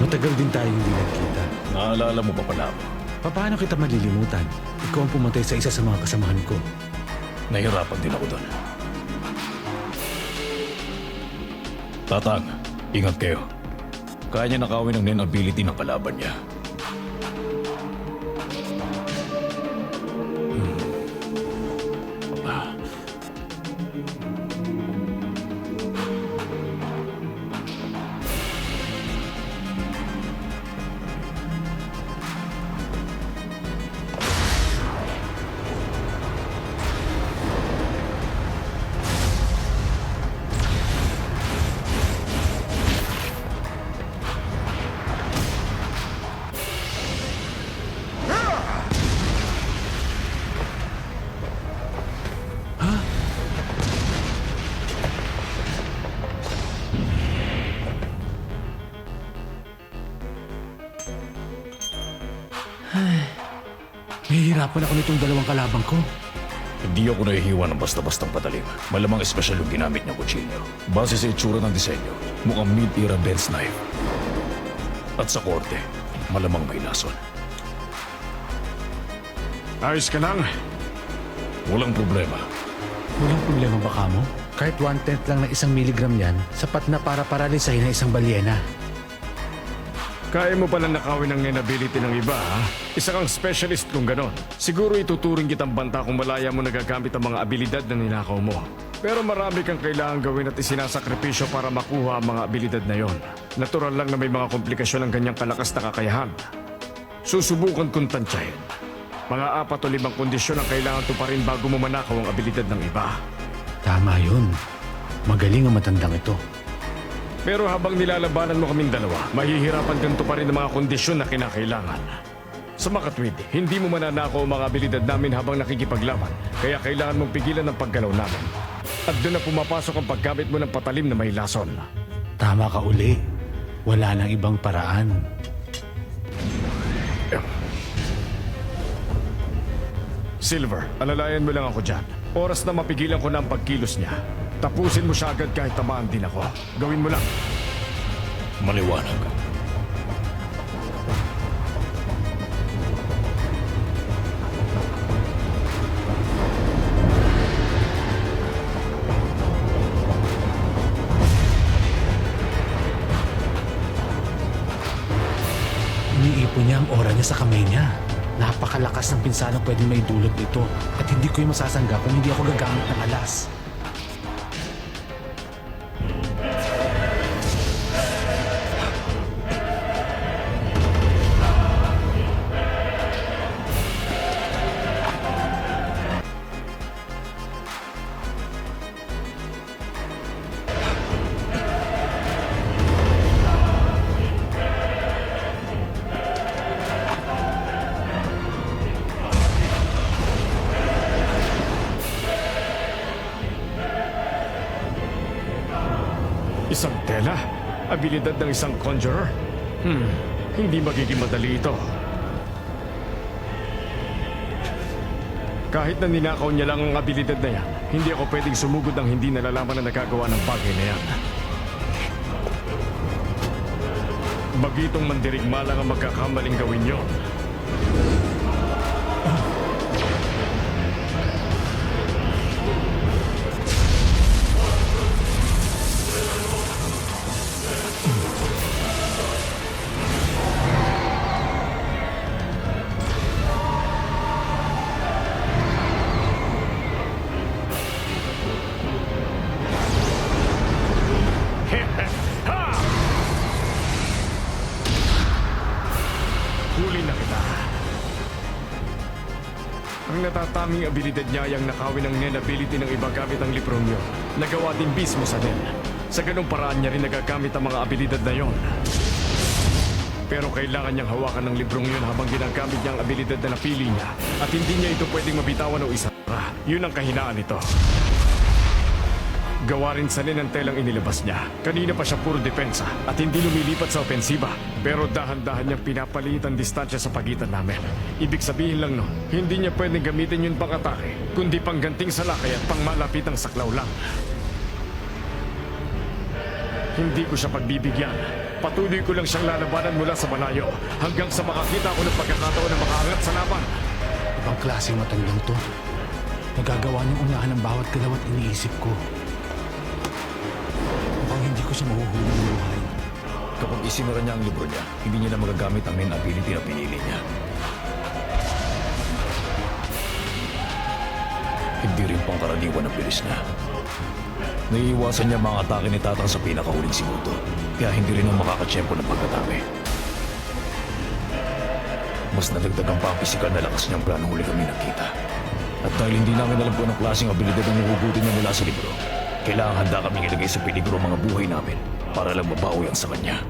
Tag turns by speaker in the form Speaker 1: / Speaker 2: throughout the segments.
Speaker 1: Matagal din tayong hindi nagkita.
Speaker 2: Naalala mo pa pala ako.
Speaker 1: Paano kita malilimutan? Ikaw ang pumatay sa isa sa mga kasamahan ko.
Speaker 2: Nahirapan din ako doon. Tatang, ingat kayo. Kaya niya nakawin ang nen ability ng kalaban niya.
Speaker 1: Nahihirapan ako nitong dalawang kalabang ko.
Speaker 2: Hindi ako nahihiwa ng basta-bastang patalim. Malamang espesyal yung ginamit niyang kutsilyo. Base sa itsura ng disenyo, mukhang mid-era Ben's knife. At sa korte, malamang may lason.
Speaker 3: Ayos ka lang.
Speaker 2: Walang problema.
Speaker 1: Walang problema ba kamo? Kahit 1/10 lang ng 1 miligram yan, sapat na para paralisahin ang isang balyena.
Speaker 3: Kaya mo pala nakawin ang inability ng iba, ha? Isa kang specialist kung ganon. Siguro ituturing kitang banta kung malaya mo nagagamit ang mga abilidad na ninakaw mo. Pero marami kang kailangan gawin at isinasakripisyo para makuha ang mga abilidad na yon. Natural lang na may mga komplikasyon ang ganyang kalakas na kakayahan. Susubukan kong tansyahin. Mga 4 o 5 kondisyon ang kailangan tuparin bago mo manakaw ang abilidad ng iba.
Speaker 1: Tama yun. Magaling ang matandang ito.
Speaker 3: Pero habang nilalabanan mo kaming dalawa, mahihirapan kang tuparin ang mga kondisyon na kinakailangan. Sa makatwid, hindi mo mananakaw ang mga abilidad namin habang nakikipaglaban, kaya kailangan mong pigilan ang paggalaw namin. At doon na pumapasok ang paggamit mo ng patalim na may lason.
Speaker 1: Tama ka uli. Wala nang ibang paraan.
Speaker 3: Silver, alalayan mo lang ako dyan. Oras na mapigilan ko na ang pagkilos niya. Tapusin mo siya agad kahit tamaan din ako. Gawin mo lang.
Speaker 2: Maliwanag.
Speaker 1: Iniipon niya ang aura niya sa kamay niya. Napakalakas ng pinsalang pwedeng may dulot nito. At hindi ko yung masasangga kung hindi ako gagamit ng alas.
Speaker 3: Isang tela? Abilidad ng isang conjurer? Hindi magiging madali ito. Kahit na ninakaw niya lang ang abilidad na yan, hindi ako pwedeng sumugod ng hindi nalalaman na nagagawa ng bagay na yan. Bagitong mandirigma lang ang magkakamaling gawin yon. Huli na kita. Ang natataming abilidad niya ay ang nakawin ng Nen ability ng iba gamit ang librong yun. Nagawa din mismo sa Nen. Sa ganung paraan niya rin nagagamit ang mga abilidad na yon. Pero kailangan niyang hawakan ng librong yun habang ginagamit niya ang abilidad na napili niya. At hindi niya ito pwedeng mabitawan o isa. Yun ang kahinaan nito. Gawa rin sa Nen ang telang inilabas niya. Kanina pa siya puro depensa at hindi lumilipat sa opensiba. Pero dahan-dahan niyang pinapaliit ang distansya sa pagitan namin. Ibig sabihin lang nun, hindi niya pwedeng gamitin yun pang atake, kundi pang ganting salakay at pang malapitang saklaw lang. Hindi ko siya pagbibigyan. Patuloy ko lang siyang lalabanan mula sa malayo hanggang sa makakita ko ng pagkakataon na makaangat sa laban.
Speaker 1: Ibang klaseng matandang to. Nagagawa niyang unahan ng bawat galaw at iniisip ko. Mukhang hindi ko siya mahuhuli ng buhay.
Speaker 2: Kapag isinura niya ang libro niya, hindi niya na magagamit ang main ability na pinili niya. Hindi rin pangkaraniwan ang bilis niya. Naiiwasan niya mga atake ni Tatang sa pinakahuling segundo, kaya hindi rin ang makakatsyempo ng pagkatake. Mas nadagdagan pa ang pisikal na lakas niyang plano huli kami nakita. At dahil hindi namin alam kung anong klaseng abilidad ang huhugutin niya mula sa libro, kailangan handa kaming ilagay sa peligro ang mga buhay namin para lang mabawi ang sa kanya.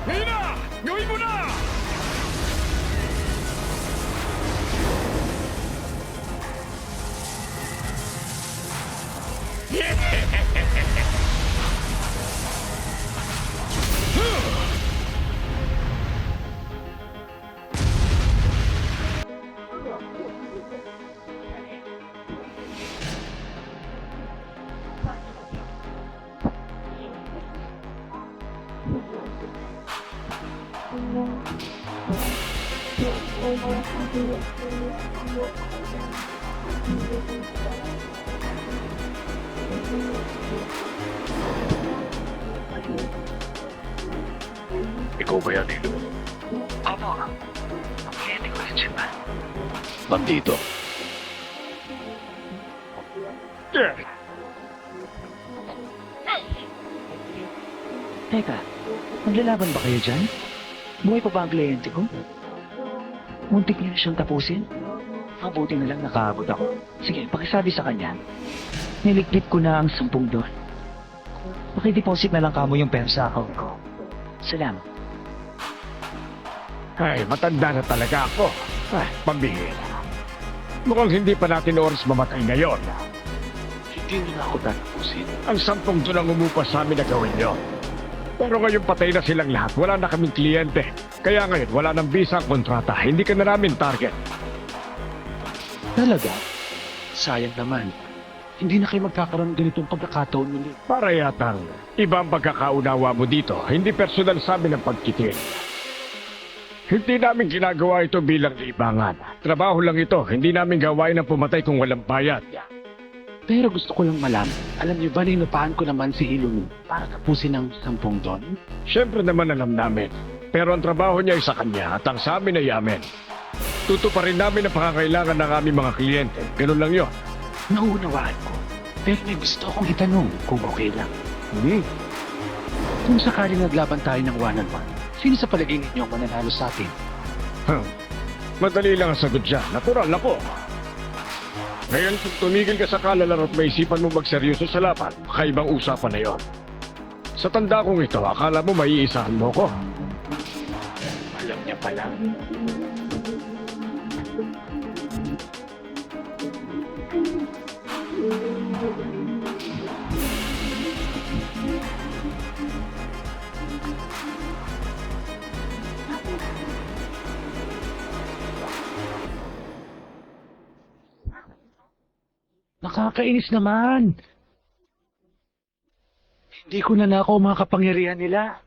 Speaker 3: Ngayon na! Gawin mo na!
Speaker 2: Ikaw ba yan, Hilo?
Speaker 4: Opo. Ang kliyente ko si Chima.
Speaker 2: Bandito.
Speaker 4: Teka, maglalaban ba kayo dyan? Buhay pa ba ang kliyente ko? Muntik niya na siyang tapusin? Mabuti na lang nakaabot ako. Sige, pakisabi sa kanya. Niligpit ko na ang $10. Pakideposit na lang kamo yung pera sa account ko. Salamat.
Speaker 3: Ay, matanda na talaga ako. Ay, pambihira. Mukhang hindi pa natin oras mamatay ngayon.
Speaker 4: Hindi mo na ako tatapusin.
Speaker 3: Ang $10 ang umupas sa amin na gawin nyo. Pero ngayon patay na silang lahat. Wala na kaming kliyente. Kaya ngayon, wala nang visa ang kontrata. Hindi ka na namin target.
Speaker 1: Talaga? Sayang naman. Hindi na kayo magkakaroon ng ganitong pagkakataon ulit.
Speaker 3: Para yatang iba ang pagkakaunawa mo dito. Hindi personal sa amin ang pagkitil. Hindi namin ginagawa ito bilang libangan. Trabaho lang ito. Hindi namin gawain ang pumatay kung walang bayad.
Speaker 1: Pero gusto ko lang malaman, alam niyo ba na inupahan ko naman si Ilumi para tapusin ang $10?
Speaker 3: Siyempre naman alam namin. Pero ang trabaho niya ay sa kanya at ang sa amin ay amin. Tutuparin namin ang pangangailangan ng aming mga kliyente. Ganun lang yon.
Speaker 1: Nauunawaan ko. Pero may gusto akong itanong kung okay lang. Kung sakaling naglaban tayo ng one-on-one, sino sa palagay ninyo ang mananalo sa atin?
Speaker 3: Madali lang ang sagot dyan. Natural ako. Ngayon, kung tumigil ka sa kalalaro at may isipan mo magseryoso sa laban, kakaibang usapan na yon. Sa tanda kong ito, akala mo maiisahan mo ko.
Speaker 1: Alam niya pala. Nakakainis naman. Hindi ko na nakaw mga kapangyarihan nila.